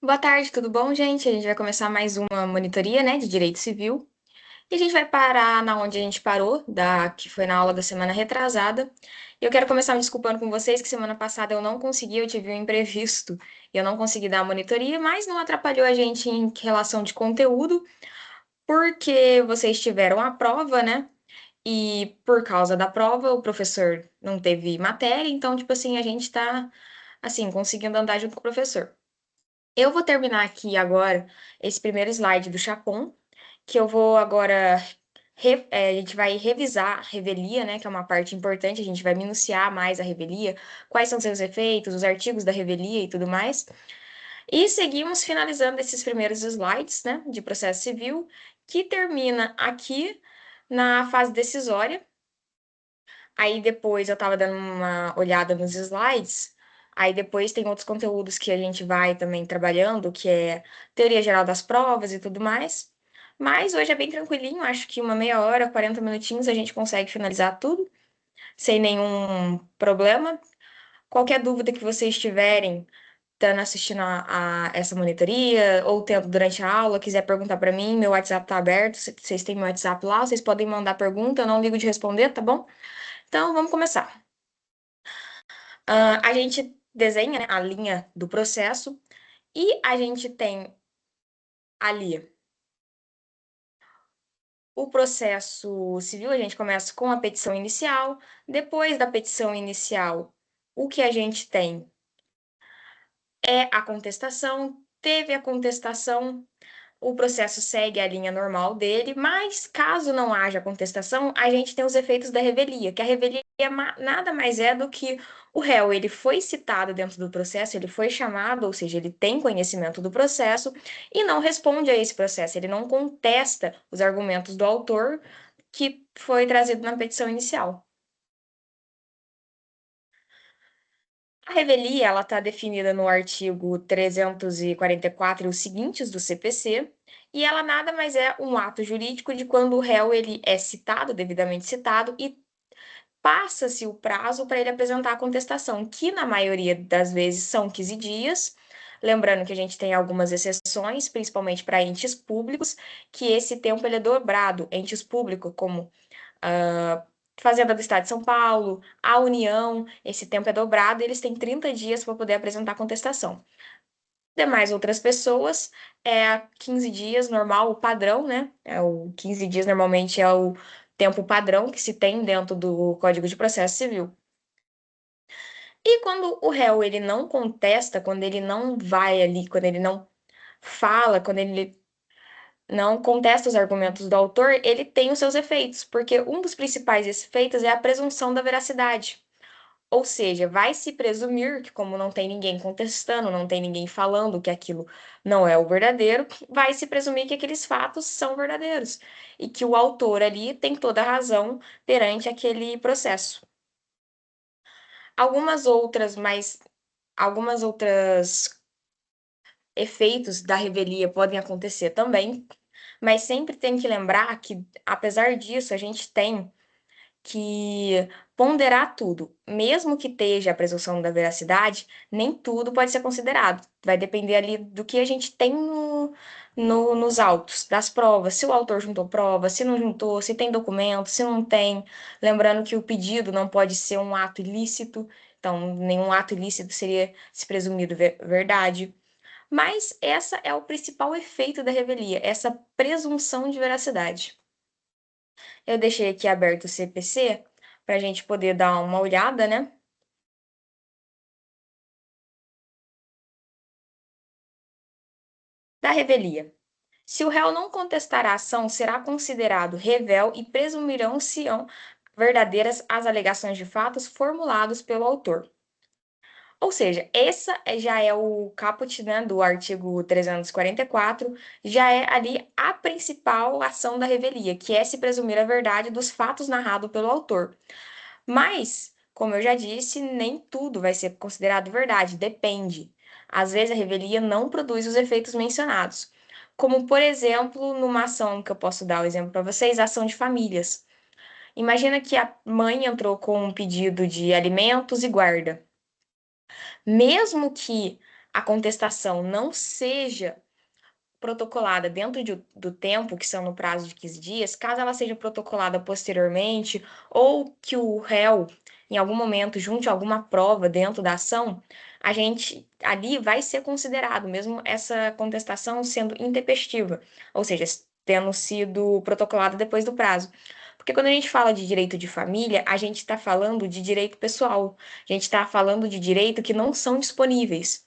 Boa tarde, tudo bom, gente? A gente vai começar mais uma monitoria, né, de direito civil. E a gente vai parar na onde a gente parou, que foi na aula da semana retrasada. E eu quero começar me desculpando com vocês que semana passada eu não consegui, eu tive um imprevisto e eu não consegui dar a monitoria, mas não atrapalhou a gente em relação de conteúdo, porque vocês tiveram a prova, né? E por causa da prova, o professor não teve matéria, então, tipo assim, a gente tá, assim, conseguindo andar junto com o professor. Eu vou terminar aqui agora esse primeiro slide do Chapon, que eu vou agora. A gente vai revisar a revelia, né? Que é uma parte importante, a gente vai minuciar mais a revelia, quais são seus efeitos, os artigos da revelia e tudo mais. E seguimos finalizando esses primeiros slides, né? De processo civil, que termina aqui na fase decisória. Aí depois eu tava dando uma olhada nos slides. Aí depois tem outros conteúdos que a gente vai também trabalhando, que é teoria geral das provas e tudo mais. Mas hoje é bem tranquilinho, acho que uma meia hora, 40 minutinhos a gente consegue finalizar tudo, sem nenhum problema. Qualquer dúvida que vocês tiverem, estando assistindo a essa monitoria, ou tendo durante a aula, quiser perguntar para mim, meu WhatsApp tá aberto, vocês têm meu WhatsApp lá, vocês podem mandar pergunta, eu não ligo de responder, tá bom? Então vamos começar. A gente desenha, né, a linha do processo e a gente tem ali o processo civil. A gente começa com a petição inicial. Depois da petição inicial, o que a gente tem é a contestação. Teve a contestação, o processo segue a linha normal dele, mas caso não haja contestação, a gente tem os efeitos da revelia, que a revelia nada mais é do que o réu, ele foi citado dentro do processo, ele foi chamado, ou seja, ele tem conhecimento do processo e não responde a esse processo, ele não contesta os argumentos do autor que foi trazido na petição inicial. A revelia, ela está definida no artigo 344 e os seguintes do CPC, e ela nada mais é um ato jurídico de quando o réu ele é citado, devidamente citado, e passa-se o prazo para ele apresentar a contestação, que na maioria das vezes são 15 dias. Lembrando que a gente tem algumas exceções, principalmente para entes públicos, que esse tempo ele é dobrado. Entes públicos como a Fazenda do Estado de São Paulo, a União, esse tempo é dobrado e eles têm 30 dias para poder apresentar contestação. Demais outras pessoas, 15 dias normal, o padrão, né? É o 15 dias normalmente é o tempo padrão que se tem dentro do Código de Processo Civil. E quando o réu ele não contesta, quando ele não vai ali, quando ele não fala, quando ele não contesta os argumentos do autor, ele tem os seus efeitos, porque um dos principais efeitos é a presunção da veracidade. Ou seja, vai se presumir que, como não tem ninguém contestando, não tem ninguém falando que aquilo não é o verdadeiro, vai se presumir que aqueles fatos são verdadeiros e que o autor ali tem toda a razão perante aquele processo. Algumas outras, mas algumas outras efeitos da revelia podem acontecer também, mas sempre tem que lembrar que, apesar disso, a gente tem que ponderar tudo. Mesmo que esteja a presunção da veracidade, nem tudo pode ser considerado. Vai depender ali do que a gente tem nos autos das provas. Se o autor juntou prova, se não juntou, se tem documento, se não tem. Lembrando que o pedido não pode ser um ato ilícito. Então, nenhum ato ilícito seria se presumido verdade. Mas essa é o principal efeito da revelia, essa presunção de veracidade. Eu deixei aqui aberto o CPC para a gente poder dar uma olhada, né? Da revelia. Se o réu não contestar a ação, será considerado revel e presumirão-se verdadeiras as alegações de fatos formulados pelo autor. Ou seja, essa já é o caput, né, do artigo 344, já é ali a principal ação da revelia, que é se presumir a verdade dos fatos narrados pelo autor. Mas, como eu já disse, nem tudo vai ser considerado verdade, depende. Às vezes a revelia não produz os efeitos mencionados. Como, por exemplo, numa ação que eu posso dar o exemplo para vocês, a ação de famílias. Imagina que a mãe entrou com um pedido de alimentos e guarda. Mesmo que a contestação não seja protocolada dentro do tempo, que são no prazo de 15 dias, caso ela seja protocolada posteriormente, ou que o réu, em algum momento, junte alguma prova dentro da ação, a gente ali vai ser considerado, mesmo essa contestação sendo intempestiva, ou seja, tendo sido protocolada depois do prazo. Porque quando a gente fala de direito de família, a gente está falando de direito pessoal, a gente está falando de direito que não são disponíveis.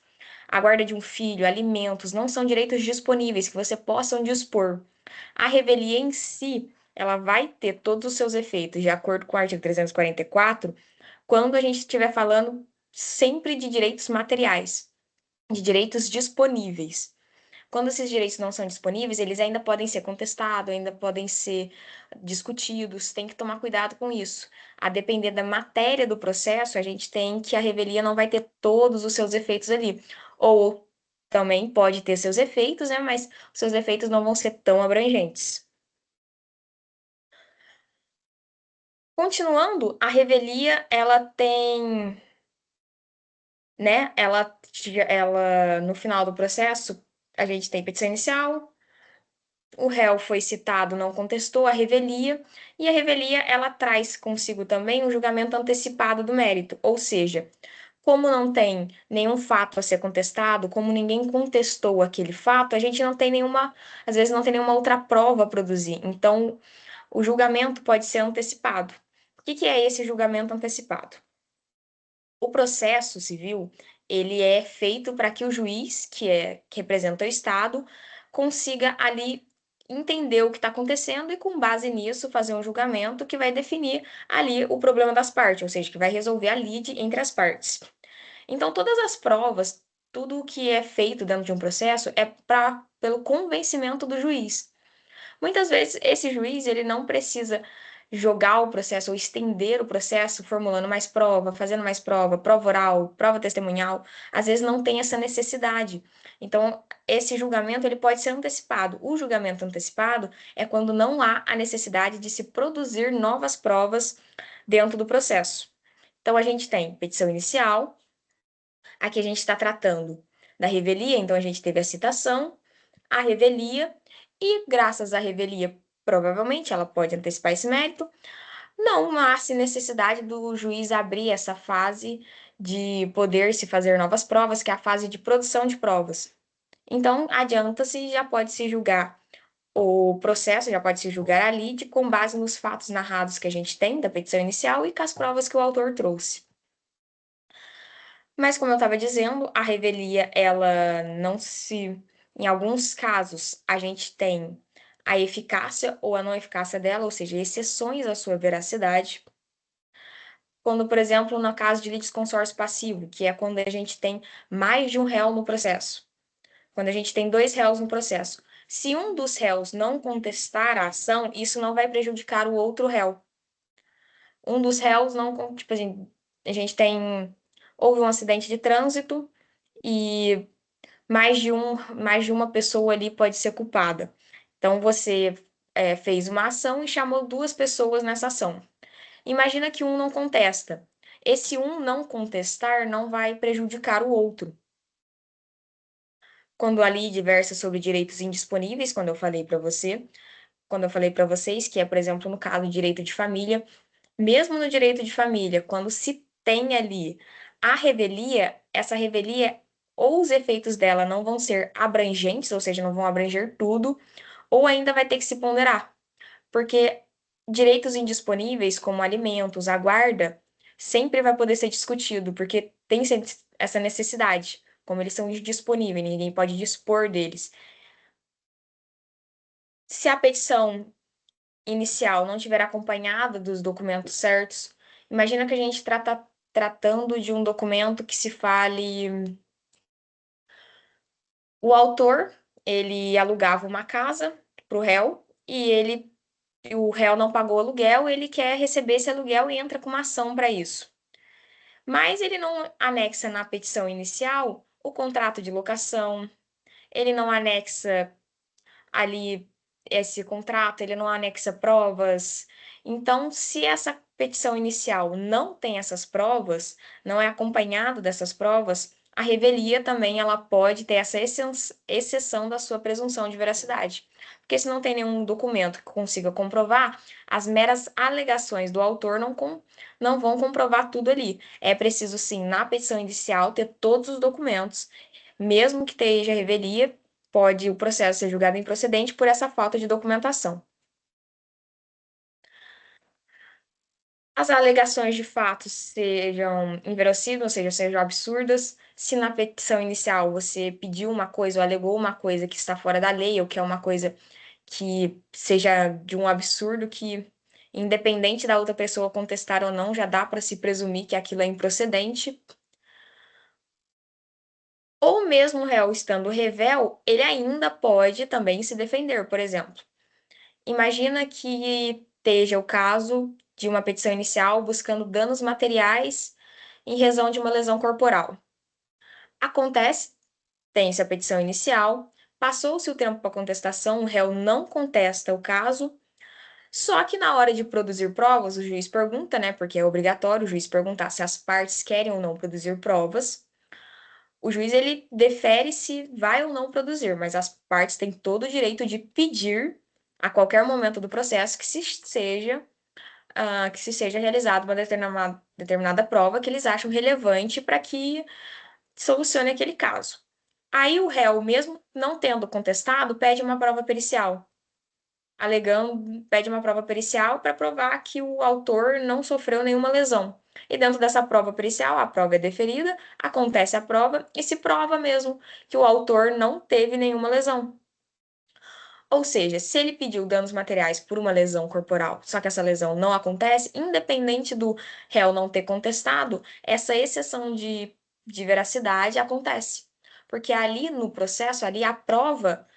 A guarda de um filho, alimentos, não são direitos disponíveis que você possa dispor. A revelia em si, ela vai ter todos os seus efeitos, de acordo com o artigo 344, quando a gente estiver falando sempre de direitos materiais, de direitos disponíveis. Quando esses direitos não são disponíveis, eles ainda podem ser contestados, ainda podem ser discutidos, tem que tomar cuidado com isso. A depender da matéria do processo, a gente tem que a revelia não vai ter todos os seus efeitos ali. Ou também pode ter seus efeitos, né? Mas os seus efeitos não vão ser tão abrangentes. Continuando, a revelia, ela tem, né? Ela, no final do processo, a gente tem petição inicial, o réu foi citado, não contestou a revelia, e a revelia ela traz consigo também um julgamento antecipado do mérito, ou seja, como não tem nenhum fato a ser contestado, como ninguém contestou aquele fato, a gente não tem nenhuma, às vezes não tem nenhuma outra prova a produzir. Então, o julgamento pode ser antecipado. O que que é esse julgamento antecipado? O processo civil, ele é feito para que o juiz, que representa o Estado, consiga ali entender o que está acontecendo e, com base nisso, fazer um julgamento que vai definir ali o problema das partes, ou seja, que vai resolver a lide entre as partes. Então, todas as provas, tudo o que é feito dentro de um processo é pelo convencimento do juiz. Muitas vezes esse juiz ele não precisa jogar o processo ou estender o processo formulando mais prova, fazendo mais prova, prova oral, prova testemunhal, às vezes não tem essa necessidade. Então, esse julgamento ele pode ser antecipado. O julgamento antecipado é quando não há a necessidade de se produzir novas provas dentro do processo. Então, a gente tem petição inicial, aqui a gente está tratando da revelia, então a gente teve a citação, a revelia, e graças à revelia, provavelmente ela pode antecipar esse mérito. Não há se necessidade do juiz abrir essa fase de poder se fazer novas provas, que é a fase de produção de provas. Então, adianta-se, já pode se julgar o processo, já pode se julgar a lide com base nos fatos narrados que a gente tem da petição inicial e com as provas que o autor trouxe. Mas, como eu estava dizendo, a revelia, ela não se. Em alguns casos, a gente tem a eficácia ou a não eficácia dela, ou seja, exceções à sua veracidade. Quando, por exemplo, no caso de litisconsórcio passivo, que é quando a gente tem mais de um réu no processo. Quando a gente tem dois réus no processo. Se um dos réus não contestar a ação, isso não vai prejudicar o outro réu. Um dos réus não. Tipo assim, a gente tem. Houve um acidente de trânsito e mais de uma pessoa ali pode ser culpada. Então, você fez uma ação e chamou duas pessoas nessa ação. Imagina que um não contesta. Esse um não contestar não vai prejudicar o outro. Quando a lei versa sobre direitos indisponíveis, quando eu falei para vocês, que é, por exemplo, no caso do direito de família, mesmo no direito de família, quando se tem ali a revelia, essa revelia ou os efeitos dela não vão ser abrangentes, ou seja, não vão abranger tudo, ou ainda vai ter que se ponderar, porque direitos indisponíveis, como alimentos, a guarda, sempre vai poder ser discutido, porque tem essa necessidade, como eles são indisponíveis, ninguém pode dispor deles. Se a petição inicial não tiver acompanhada dos documentos certos, imagina que a gente tratando de um documento que se fale. O autor, ele alugava uma casa para o réu e o réu não pagou o aluguel, ele quer receber esse aluguel e entra com uma ação para isso. Mas ele não anexa na petição inicial o contrato de locação, ele não anexa ali esse contrato, ele não anexa provas. Então, se essa petição inicial não tem essas provas, não é acompanhado dessas provas, a revelia também ela pode ter essa exceção da sua presunção de veracidade. Porque se não tem nenhum documento que consiga comprovar, as meras alegações do autor não vão comprovar tudo ali. É preciso, sim, na petição inicial, ter todos os documentos, mesmo que esteja revelia, pode o processo ser julgado improcedente por essa falta de documentação. As alegações de fato sejam inverossímeis, ou seja, sejam absurdas. Se na petição inicial você pediu uma coisa ou alegou uma coisa que está fora da lei, ou que é uma coisa que seja de um absurdo que, independente da outra pessoa contestar ou não, já dá para se presumir que aquilo é improcedente. Ou mesmo o réu estando revel, ele ainda pode também se defender, por exemplo. Imagina que esteja o caso de uma petição inicial buscando danos materiais em razão de uma lesão corporal. Acontece, tem-se a petição inicial, passou-se o tempo para contestação, o réu não contesta o caso, só que na hora de produzir provas, o juiz pergunta, né, porque é obrigatório o juiz perguntar se as partes querem ou não produzir provas. O juiz ele defere se vai ou não produzir, mas as partes têm todo o direito de pedir a qualquer momento do processo que se seja realizada uma determinada prova que eles acham relevante para que solucione aquele caso. Aí o réu, mesmo não tendo contestado, pede uma prova pericial, alegando, pede uma prova pericial para provar que o autor não sofreu nenhuma lesão. E dentro dessa prova pericial, a prova é deferida, acontece a prova e se prova mesmo que o autor não teve nenhuma lesão. Ou seja, se ele pediu danos materiais por uma lesão corporal, só que essa lesão não acontece, independente do réu não ter contestado, essa exceção de veracidade acontece. Porque ali no processo, ali a prova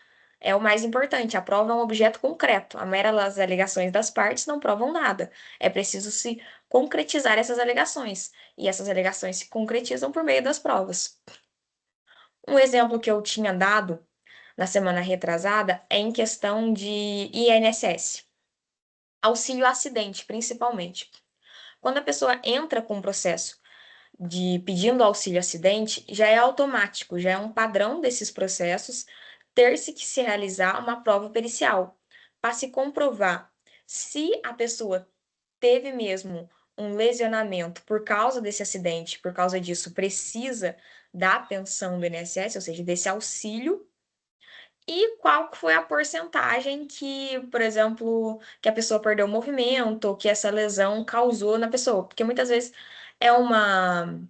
é o mais importante. A prova é um objeto concreto. A meras alegações das partes não provam nada. É preciso se concretizar essas alegações. E essas alegações se concretizam por meio das provas. Um exemplo que eu tinha dado na semana retrasada é em questão de INSS, auxílio acidente, principalmente. Quando a pessoa entra com um processo de pedindo auxílio acidente, já é automático, já é um padrão desses processos ter-se que se realizar uma prova pericial para se comprovar se a pessoa teve mesmo um lesionamento por causa desse acidente, por causa disso precisa da pensão do INSS, ou seja, desse auxílio, e qual foi a porcentagem que, por exemplo, que a pessoa perdeu o movimento, ou que essa lesão causou na pessoa? Porque muitas vezes é um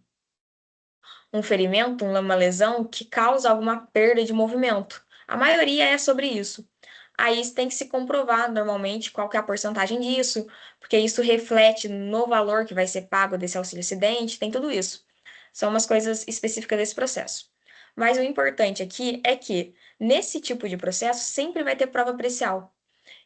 ferimento, uma lesão que causa alguma perda de movimento. A maioria é sobre isso. Aí tem que se comprovar normalmente qual que é a porcentagem disso, porque isso reflete no valor que vai ser pago desse auxílio acidente, tem tudo isso. São umas coisas específicas desse processo. Mas o importante aqui é que, nesse tipo de processo, sempre vai ter prova pericial.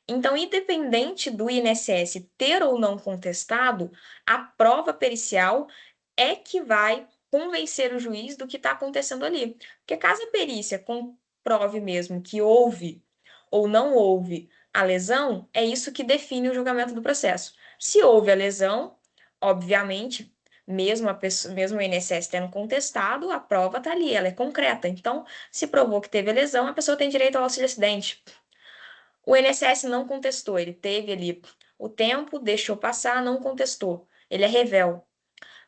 Então, independente do INSS ter ou não contestado, a prova pericial é que vai convencer o juiz do que está acontecendo ali. Porque caso a perícia comprove mesmo que houve ou não houve a lesão, é isso que define o julgamento do processo. Se houve a lesão, obviamente, mesmo a pessoa, mesmo o INSS tendo contestado, a prova está ali, ela é concreta. Então, se provou que teve a lesão, a pessoa tem direito ao auxílio acidente. O INSS não contestou, ele teve ali o tempo, deixou passar, não contestou. Ele é revel.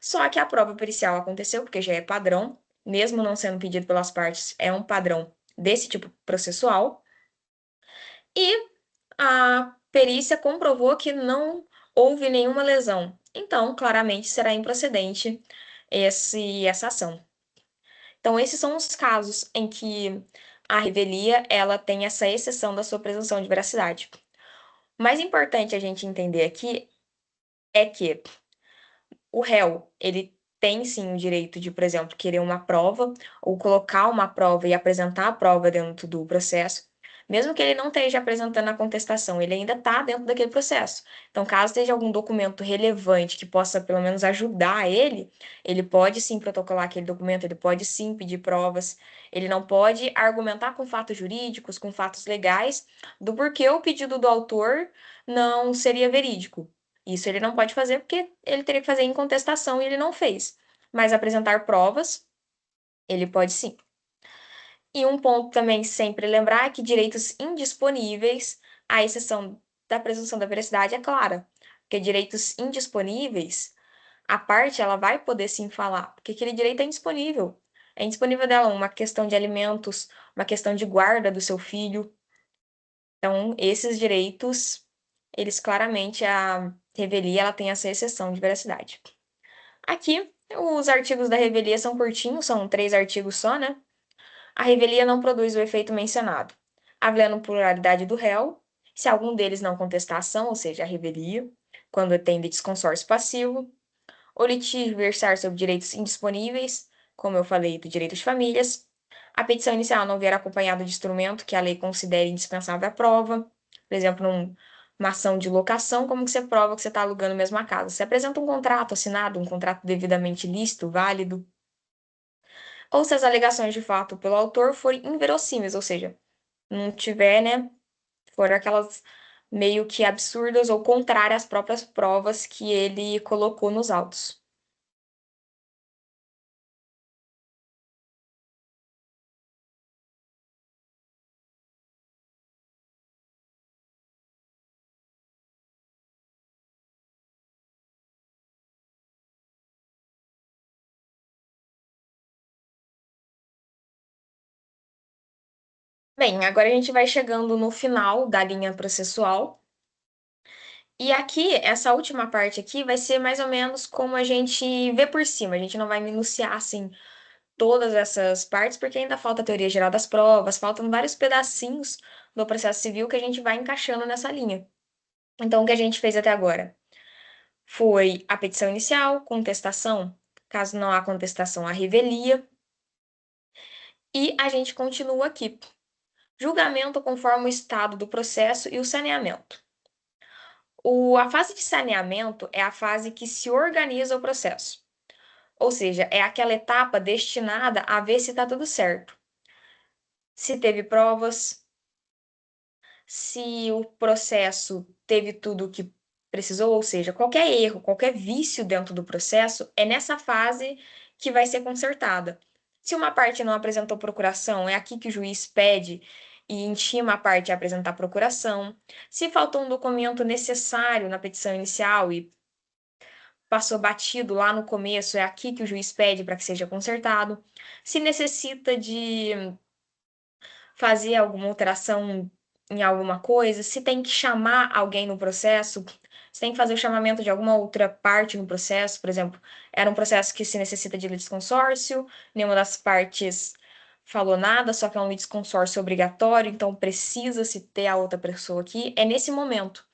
Só que a prova pericial aconteceu, porque já é padrão, mesmo não sendo pedido pelas partes, é um padrão desse tipo processual. E a perícia comprovou que não houve nenhuma lesão. Então, claramente será improcedente essa ação. Então, esses são os casos em que a revelia ela tem essa exceção da sua presunção de veracidade. O mais importante a gente entender aqui é que o réu, ele tem sim o direito de, por exemplo, querer uma prova ou colocar uma prova e apresentar a prova dentro do processo, mesmo que ele não esteja apresentando a contestação, ele ainda está dentro daquele processo. Então, caso esteja algum documento relevante que possa pelo menos ajudar ele pode sim protocolar aquele documento, ele pode sim pedir provas, ele não pode argumentar com fatos jurídicos, com fatos legais, do porquê o pedido do autor não seria verídico. Isso ele não pode fazer porque ele teria que fazer em contestação e ele não fez. Mas apresentar provas Ele pode sim. E um ponto também sempre lembrar é que direitos indisponíveis, à exceção da presunção da veracidade, é clara. Porque direitos indisponíveis, a parte ela vai poder sim falar, porque aquele direito é indisponível. É indisponível dela uma questão de alimentos, uma questão de guarda do seu filho. Então, esses direitos, eles claramente, a revelia, ela tem essa exceção de veracidade. Aqui, os artigos da revelia são curtinhos, são 3 artigos só, né? A revelia não produz o efeito mencionado, havendo pluralidade do réu, se algum deles não contestar a ação, ou seja, a revelia, quando tem desconsórcio passivo, ou litígio versar sobre direitos indisponíveis, como eu falei, do direito de famílias, a petição inicial não vier acompanhada de instrumento que a lei considere indispensável à prova, por exemplo, uma ação de locação, como que você prova que você está alugando mesmo a casa? Você apresenta um contrato assinado, um contrato devidamente lícito, válido, ou se as alegações de fato pelo autor forem inverossímeis, ou seja, não tiver, né, for aquelas meio que absurdas ou contrárias às próprias provas que ele colocou nos autos. Bem, agora a gente vai chegando no final da linha processual. E aqui, essa última parte aqui vai ser mais ou menos como a gente vê por cima. A gente não vai minuciar, assim, todas essas partes, porque ainda falta a teoria geral das provas, faltam vários pedacinhos do processo civil que a gente vai encaixando nessa linha. Então, o que a gente fez até agora foi a petição inicial, contestação, caso não há contestação, a revelia, e a gente continua aqui. Julgamento conforme o estado do processo e o saneamento. A fase de saneamento é a fase que se organiza o processo, ou seja, é aquela etapa destinada a ver se está tudo certo. Se teve provas, se o processo teve tudo o que precisou, ou seja, qualquer erro, qualquer vício dentro do processo, é nessa fase que vai ser consertada. Se uma parte não apresentou procuração, é aqui que o juiz pede e intima a parte a apresentar procuração. Se faltou um documento necessário na petição inicial e passou batido lá no começo, é aqui que o juiz pede para que seja consertado. Se necessita de fazer alguma alteração em alguma coisa, se tem que chamar alguém no processo, se tem que fazer o chamamento de alguma outra parte no processo, por exemplo, era um processo que se necessita de litisconsórcio, nenhuma das partes falou nada, só que é um litisconsórcio obrigatório, então precisa-se ter a outra pessoa aqui, é nesse momento.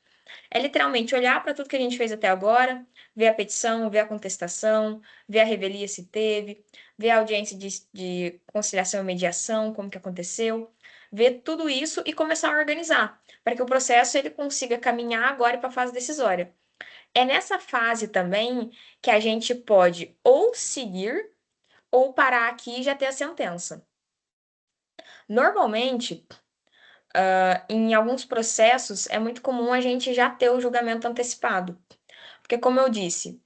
É literalmente olhar para tudo que a gente fez até agora, ver a petição, ver a contestação, ver a revelia se teve, ver a audiência de conciliação e mediação, como que aconteceu, ver tudo isso e começar a organizar, para que o processo ele consiga caminhar agora para a fase decisória. É nessa fase também que a gente pode ou seguir ou parar aqui e já ter a sentença. Normalmente, em alguns processos, é muito comum a gente já ter o julgamento antecipado. Porque, como eu disse,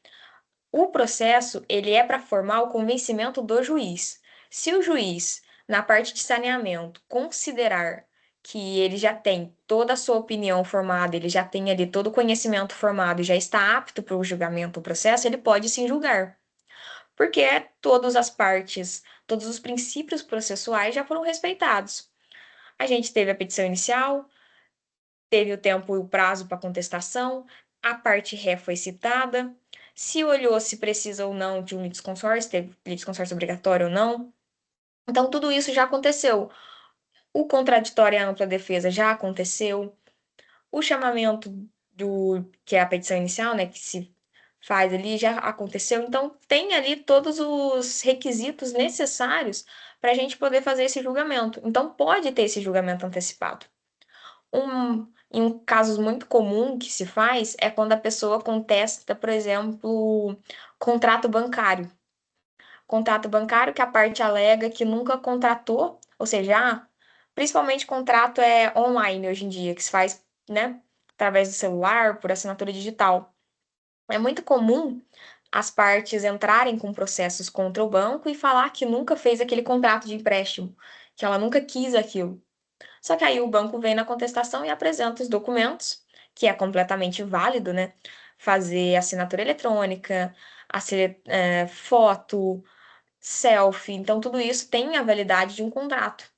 o processo ele é para formar o convencimento do juiz. Se o juiz, na parte de saneamento, considerar que ele já tem toda a sua opinião formada, ele já tem ali todo o conhecimento formado e já está apto para o julgamento do processo, ele pode sim julgar. Porque todas as partes, todos os princípios processuais já foram respeitados. A gente teve a petição inicial, teve o tempo e o prazo para contestação, a parte ré foi citada, se olhou se precisa ou não de um litisconsórcio, teve litisconsórcio obrigatório ou não. Então, tudo isso já aconteceu. O contraditório e a ampla defesa já aconteceu. O chamamento que é a petição inicial, né, que se faz ali, já aconteceu. Então, tem ali todos os requisitos necessários para a gente poder fazer esse julgamento. Então, pode ter esse julgamento antecipado. Em um casos muito comum que se faz é quando a pessoa contesta, por exemplo, contrato bancário. Contrato bancário que a parte alega que nunca contratou, ou seja, principalmente contrato é online hoje em dia, que se faz, né, através do celular, por assinatura digital. É muito comum as partes entrarem com processos contra o banco e falar que nunca fez aquele contrato de empréstimo, que ela nunca quis aquilo. Só que aí o banco vem na contestação e apresenta os documentos, que é completamente válido, né? Fazer assinatura eletrônica, foto, selfie, então tudo isso tem a validade de um contrato.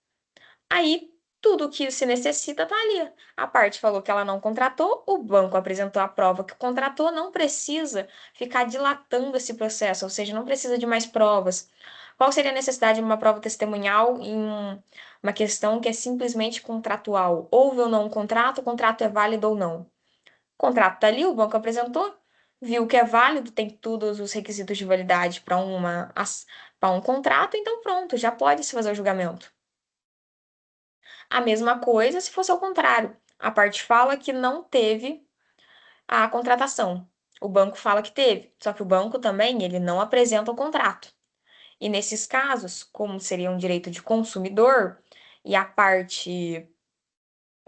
Aí, tudo que se necessita tá ali. A parte falou que ela não contratou, o banco apresentou a prova que contratou, não precisa ficar dilatando esse processo, ou seja, não precisa de mais provas. Qual seria a necessidade de uma prova testemunhal em uma questão que é simplesmente contratual? Houve ou não um contrato, o contrato é válido ou não? O contrato tá ali, o banco apresentou, viu que é válido, tem todos os requisitos de validade para um contrato, então pronto, já pode se fazer o julgamento. A mesma coisa se fosse ao contrário. A parte fala que não teve a contratação. O banco fala que teve, só que o banco também, ele não apresenta o contrato. E nesses casos, como seria um direito de consumidor, e a parte.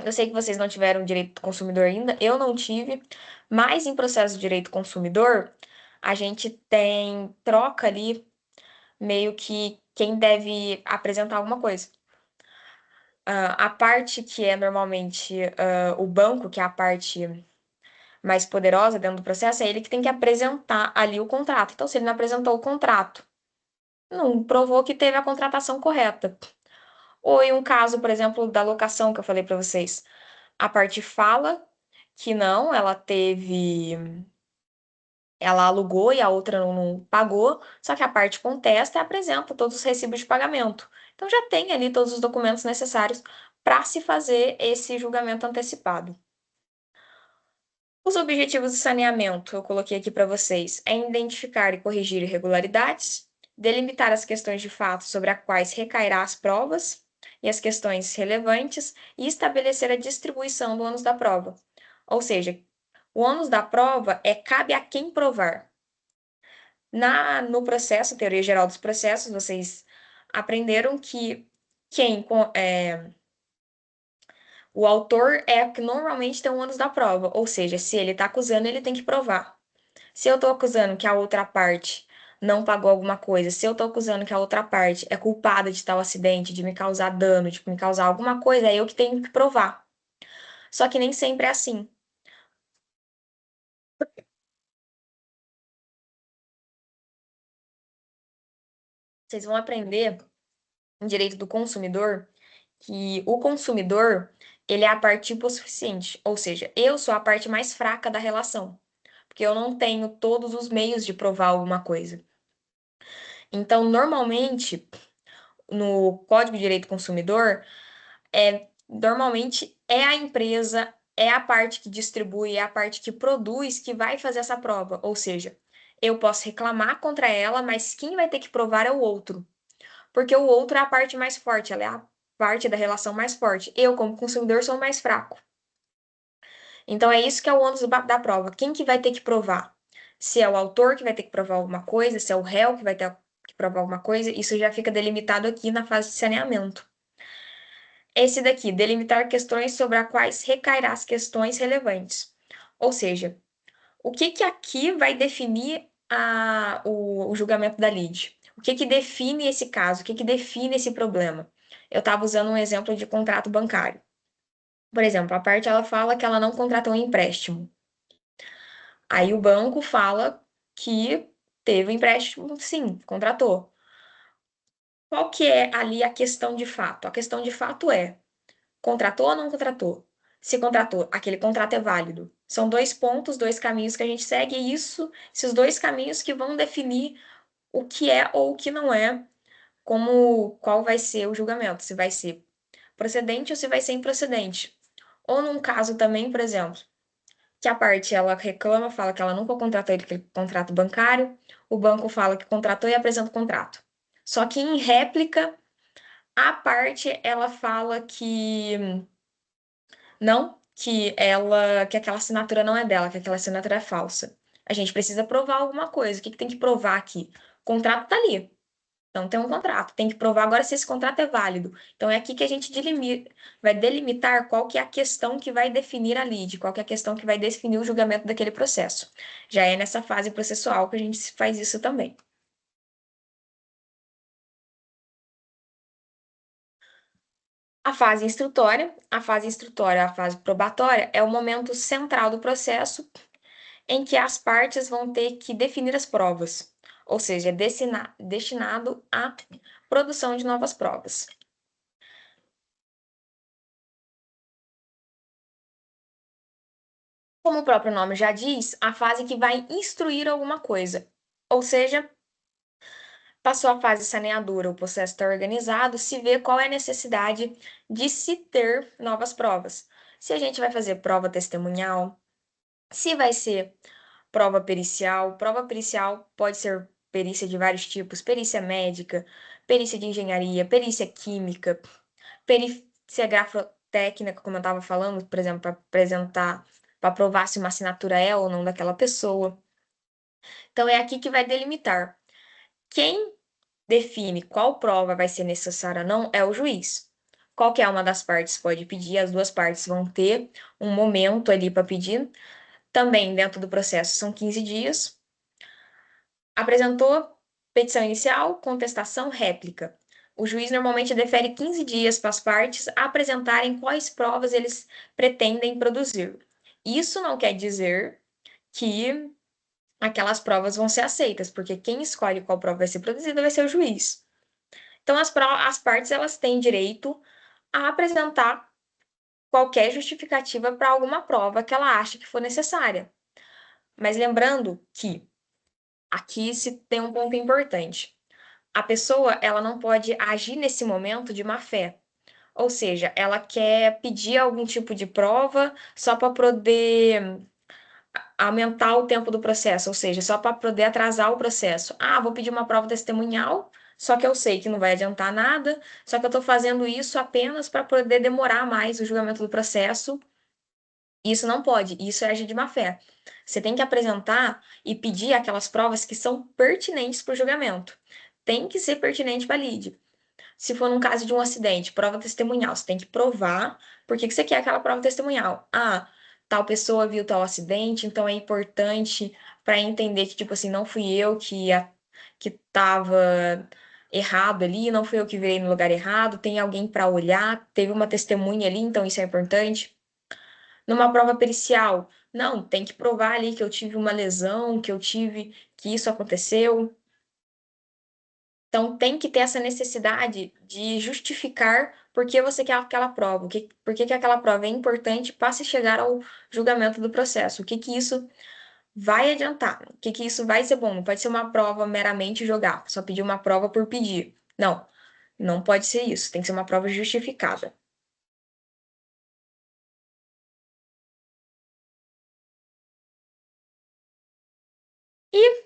Eu sei que vocês não tiveram direito do consumidor ainda, eu não tive, mas em processo de direito consumidor, a gente tem troca ali, meio que quem deve apresentar alguma coisa. A parte que é normalmente o banco, que é a parte mais poderosa dentro do processo, é ele que tem que apresentar ali o contrato. Então, se ele não apresentou o contrato, não provou que teve a contratação correta. Ou em um caso, por exemplo, da locação que eu falei para vocês, a parte fala que não, ela alugou e a outra não pagou, só que a parte contesta e apresenta todos os recibos de pagamento. Então já tem ali todos os documentos necessários para se fazer esse julgamento antecipado. Os objetivos do saneamento, eu coloquei aqui para vocês, é identificar e corrigir irregularidades, delimitar as questões de fato sobre as quais recairá as provas e as questões relevantes e estabelecer a distribuição do ônus da prova. Ou seja, o ônus da prova cabe a quem provar. No processo, teoria geral dos processos, vocês aprenderam que quem o autor é o que normalmente tem o ônus da prova, ou seja, se ele está acusando, ele tem que provar. Se eu estou acusando que a outra parte não pagou alguma coisa, se eu estou acusando que a outra parte é culpada de tal acidente, de me causar dano, de me causar alguma coisa, é eu que tenho que provar. Só que nem sempre é assim. Vocês vão aprender em direito do consumidor que o consumidor, ele é a parte hipossuficiente, ou seja, eu sou a parte mais fraca da relação, porque eu não tenho todos os meios de provar alguma coisa. Então, normalmente, no Código de Direito do Consumidor, normalmente é a empresa, é a parte que distribui, é a parte que produz que vai fazer essa prova. Ou seja, eu posso reclamar contra ela, mas quem vai ter que provar é o outro. Porque o outro é a parte mais forte, ela é a parte da relação mais forte. Eu, como consumidor, sou mais fraco. Então é isso que é o ônus da prova. Quem que vai ter que provar? Se é o autor que vai ter que provar alguma coisa, se é o réu que vai ter que provar alguma coisa, isso já fica delimitado aqui na fase de saneamento. Esse daqui, delimitar questões sobre as quais recairá as questões relevantes. Ou seja, o que que aqui vai definir o julgamento da lide? O que que define esse caso? O que que define esse problema? Eu estava usando um exemplo de contrato bancário. Por exemplo, a parte ela fala que ela não contratou um empréstimo. Aí o banco fala que teve um empréstimo, sim, contratou. Qual que é ali a questão de fato? A questão de fato é: contratou ou não contratou? Se contratou, aquele contrato é válido. São dois pontos, dois caminhos que a gente segue, e esses dois caminhos que vão definir o que é ou o que não é, qual vai ser o julgamento, se vai ser procedente ou se vai ser improcedente. Ou num caso também, por exemplo, que a parte ela reclama, fala que ela nunca contratou aquele contrato bancário, o banco fala que contratou e apresenta o contrato. Só que em réplica, a parte ela fala que não, que aquela assinatura não é dela, que aquela assinatura é falsa. A gente precisa provar alguma coisa. O que que tem que provar aqui? O contrato tá ali. Então, tem um contrato, tem que provar agora se esse contrato é válido. Então, é aqui que a gente vai delimitar qual que é a questão que vai definir a lide, qual que é a questão que vai definir o julgamento daquele processo. Já é nessa fase processual que a gente faz isso também. A fase probatória, é o momento central do processo em que as partes vão ter que definir as provas, ou seja, é destinado à produção de novas provas. Como o próprio nome já diz, a fase que vai instruir alguma coisa. Ou seja, passou a fase saneadora, o processo está organizado, se vê qual é a necessidade de se ter novas provas. Se a gente vai fazer prova testemunhal, se vai ser prova pericial pode ser perícia de vários tipos, perícia médica, perícia de engenharia, perícia química, perícia grafotécnica, como eu estava falando, por exemplo, para apresentar, para provar se uma assinatura é ou não daquela pessoa. Então, é aqui que vai delimitar. Quem define qual prova vai ser necessária ou não é o juiz. Qualquer uma das partes pode pedir, as duas partes vão ter um momento ali para pedir. Também, dentro do processo, são 15 dias. Apresentou petição inicial, contestação, réplica. O juiz normalmente defere 15 dias para as partes apresentarem quais provas eles pretendem produzir. Isso não quer dizer que aquelas provas vão ser aceitas, porque quem escolhe qual prova vai ser produzida vai ser o juiz. Então, as partes elas têm direito a apresentar qualquer justificativa para alguma prova que ela acha que for necessária. Mas lembrando que aqui se tem um ponto importante. A pessoa, ela não pode agir nesse momento de má fé. Ou seja, ela quer pedir algum tipo de prova só para poder aumentar o tempo do processo, ou seja, só para poder atrasar o processo. Ah, vou pedir uma prova testemunhal, só que eu sei que não vai adiantar nada, só que eu estou fazendo isso apenas para poder demorar mais o julgamento do processo. Isso não pode, isso é agir de má fé. Você tem que apresentar e pedir aquelas provas que são pertinentes para o julgamento. Tem que ser pertinente para a lide. Se for num caso de um acidente, prova testemunhal, você tem que provar por que que você quer aquela prova testemunhal. Ah, tal pessoa viu tal acidente, então é importante para entender que, tipo assim, não fui eu que tava errado ali, não fui eu que virei no lugar errado, tem alguém para olhar, teve uma testemunha ali, então isso é importante. Numa prova pericial, não, tem que provar ali que eu tive uma lesão, que isso aconteceu. Então, tem que ter essa necessidade de justificar por que você quer aquela prova, por que que aquela prova é importante para se chegar ao julgamento do processo, o que que isso vai adiantar, o que que isso vai ser bom. Não pode ser uma prova meramente jogar, só pedir uma prova por pedir. Não, não pode ser isso, tem que ser uma prova justificada. E,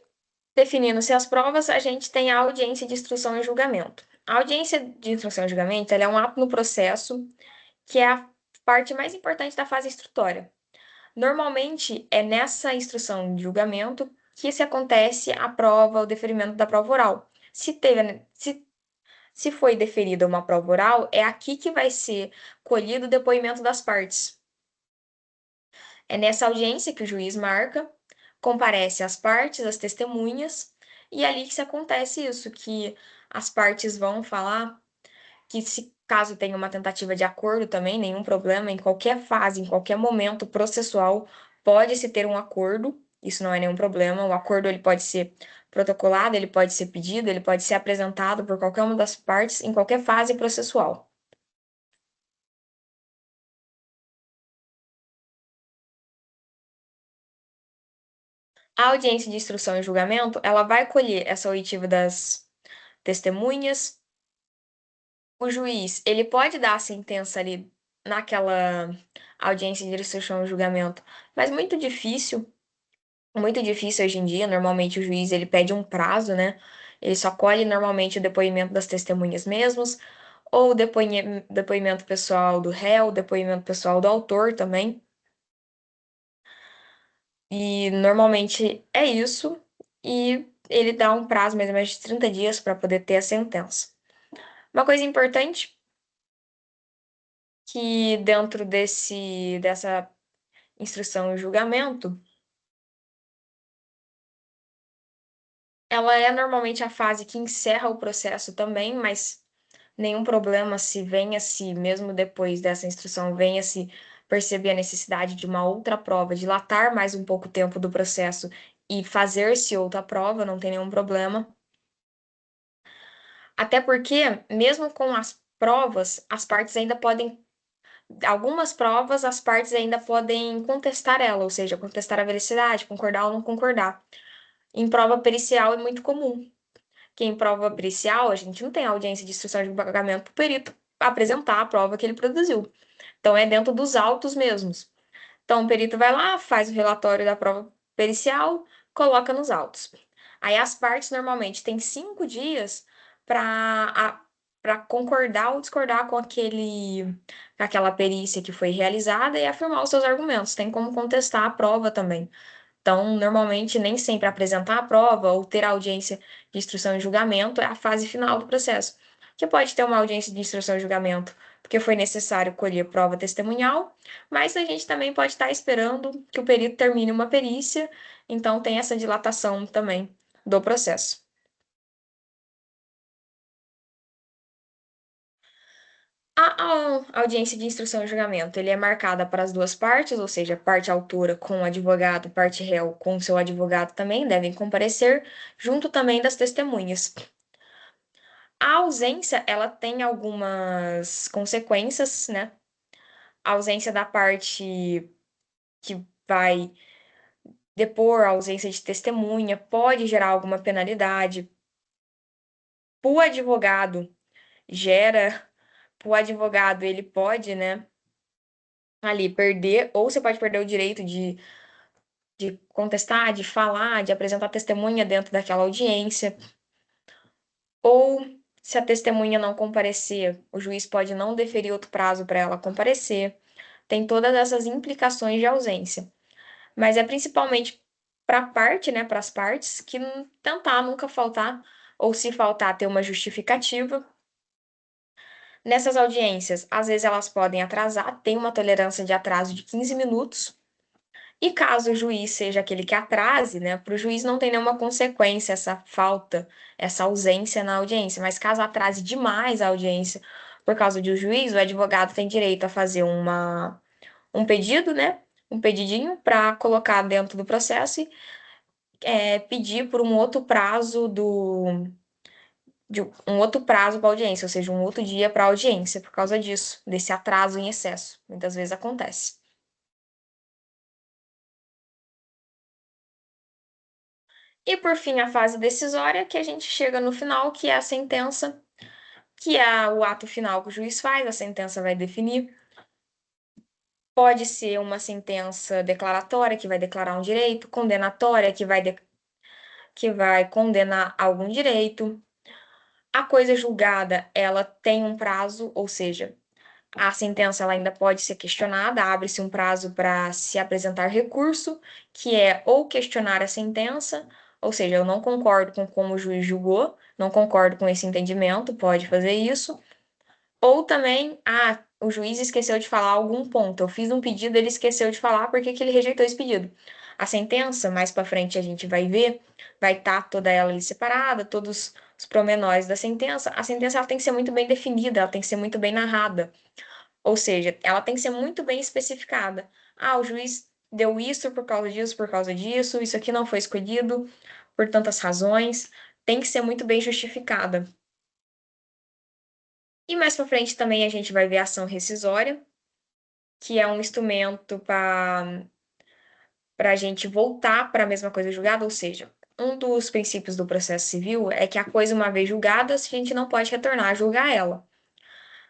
definindo-se as provas, a gente tem a audiência de instrução e julgamento. A audiência de instrução e julgamento, ela é um ato no processo que é a parte mais importante da fase instrutória. Normalmente é nessa instrução de julgamento que se acontece a prova, o deferimento da prova oral. Se foi deferida uma prova oral, é aqui que vai ser colhido o depoimento das partes. É nessa audiência que o juiz marca, comparece as partes, as testemunhas, e é ali que se acontece isso, que as partes vão falar que se caso tenha uma tentativa de acordo também, nenhum problema, em qualquer fase, em qualquer momento processual, pode-se ter um acordo, isso não é nenhum problema, o acordo ele pode ser protocolado, ele pode ser pedido, ele pode ser apresentado por qualquer uma das partes em qualquer fase processual. A audiência de instrução e julgamento, ela vai colher essa oitiva das testemunhas. O juiz, ele pode dar a sentença ali naquela audiência de instrução e julgamento, mas muito difícil hoje em dia. Normalmente o juiz ele pede um prazo, né? Ele só colhe normalmente o depoimento das testemunhas mesmos, ou o depoimento pessoal do réu, o depoimento pessoal do autor também. E normalmente é isso. E ele dá um prazo mais ou menos de 30 dias para poder ter a sentença. Uma coisa importante que dentro dessa instrução e julgamento, ela é normalmente a fase que encerra o processo também, mas nenhum problema se venha-se, mesmo depois dessa instrução, venha-se perceber a necessidade de uma outra prova, dilatar mais um pouco o tempo do processo e fazer-se outra prova, não tem nenhum problema. Até porque, mesmo com as provas, as partes ainda podem, algumas provas, as partes ainda podem contestar ela, ou seja, contestar a veracidade, concordar ou não concordar. Em prova pericial é muito comum, que em prova pericial a gente não tem audiência de instrução de pagamento para o perito apresentar a prova que ele produziu. Então é dentro dos autos mesmos. Então o perito vai lá, faz o relatório da prova pericial, coloca nos autos. Aí as partes normalmente têm 5 dias para concordar ou discordar com aquela perícia que foi realizada e afirmar os seus argumentos. Tem como contestar a prova também. Então, normalmente, nem sempre apresentar a prova ou ter a audiência de instrução e julgamento é a fase final do processo. Que pode ter uma audiência de instrução e julgamento porque foi necessário colher prova testemunhal, mas a gente também pode estar esperando que o perito termine uma perícia, então tem essa dilatação também do processo. A audiência de instrução e julgamento, ele é marcada para as duas partes, ou seja, parte autora com o advogado, parte réu com seu advogado também devem comparecer, junto também das testemunhas. A ausência, ela tem algumas consequências, né? A ausência da parte que vai depor, a ausência de testemunha, pode gerar alguma penalidade. O advogado gera, o advogado, ele pode, né, ali perder, ou você pode perder o direito de contestar, de falar, de apresentar testemunha dentro daquela audiência, ou se a testemunha não comparecer, o juiz pode não deferir outro prazo para ela comparecer. Tem todas essas implicações de ausência. Mas é principalmente para a parte, né, para as partes, que tentar nunca faltar, ou se faltar, ter uma justificativa. Nessas audiências, às vezes elas podem atrasar, tem uma tolerância de atraso de 15 minutos. E caso o juiz seja aquele que atrase, né, para o juiz não tem nenhuma consequência essa falta, essa ausência na audiência, mas caso atrase demais a audiência por causa do juiz, o advogado tem direito a fazer um pedido, né, um pedidinho para colocar dentro do processo e pedir por um outro prazo de um outro prazo para audiência, ou seja, um outro dia para audiência, por causa disso, desse atraso em excesso. Muitas vezes acontece. E por fim, a fase decisória, que a gente chega no final, que é a sentença, que é o ato final que o juiz faz, a sentença vai definir. Pode ser uma sentença declaratória, que vai declarar um direito, condenatória, que vai condenar algum direito. A coisa julgada, ela tem um prazo, ou seja, a sentença ela ainda pode ser questionada, abre-se um prazo para se apresentar recurso, que é ou questionar a sentença, ou seja, eu não concordo com como o juiz julgou, não concordo com esse entendimento, pode fazer isso. Ou também, o juiz esqueceu de falar algum ponto. Eu fiz um pedido, ele esqueceu de falar, por que que ele rejeitou esse pedido? A sentença, mais para frente a gente vai ver, vai estar toda ela ali separada, todos os promenores da sentença. A sentença ela tem que ser muito bem definida, ela tem que ser muito bem narrada. Ou seja, ela tem que ser muito bem especificada. O juiz deu isso por causa disso, isso aqui não foi escolhido por tantas razões. Tem que ser muito bem justificada. E mais para frente também a gente vai ver a ação rescisória, que é um instrumento para a gente voltar para a mesma coisa julgada, ou seja, um dos princípios do processo civil é que a coisa, uma vez julgada, a gente não pode retornar a julgar ela,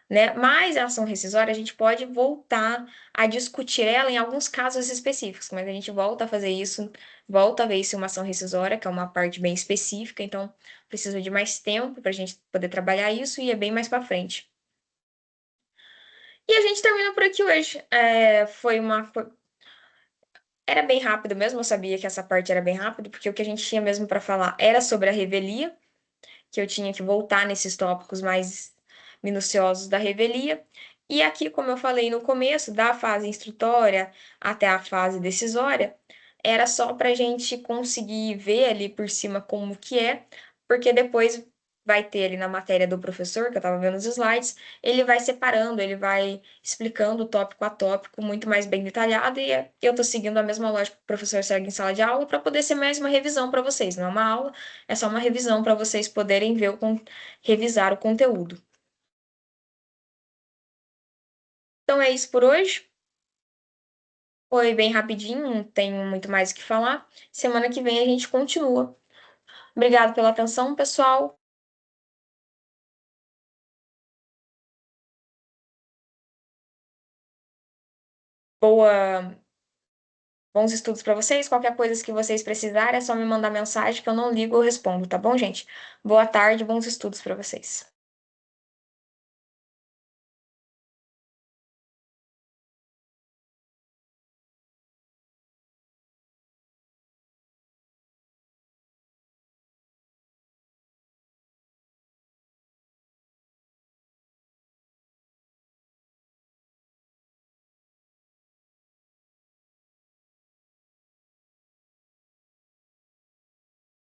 né? Mas a ação rescisória a gente pode voltar a discutir ela em alguns casos específicos, mas a gente volta a fazer isso, volta a ver isso em uma ação rescisória, que é uma parte bem específica, então precisa de mais tempo para a gente poder trabalhar isso e é bem mais para frente. E a gente termina por aqui hoje. Foi uma Era bem rápido mesmo, eu sabia que essa parte era bem rápido, porque o que a gente tinha mesmo para falar era sobre a revelia, que eu tinha que voltar nesses tópicos mais minuciosos da revelia. E aqui, como eu falei no começo, da fase instrutória até a fase decisória, era só para a gente conseguir ver ali por cima como que é, porque depois vai ter ali na matéria do professor, que eu estava vendo os slides, ele vai separando, ele vai explicando tópico a tópico muito mais bem detalhado, e eu estou seguindo a mesma lógica que o professor segue em sala de aula para poder ser mais uma revisão para vocês, não é uma aula, é só uma revisão para vocês poderem ver revisar o conteúdo. Então é isso por hoje. Foi bem rapidinho, não tenho muito mais o que falar. Semana que vem a gente continua. Obrigado pela atenção, pessoal. Boa, bons estudos para vocês. Qualquer coisa que vocês precisarem, é só me mandar mensagem que eu não ligo ou respondo, tá bom, gente? Boa tarde, bons estudos para vocês.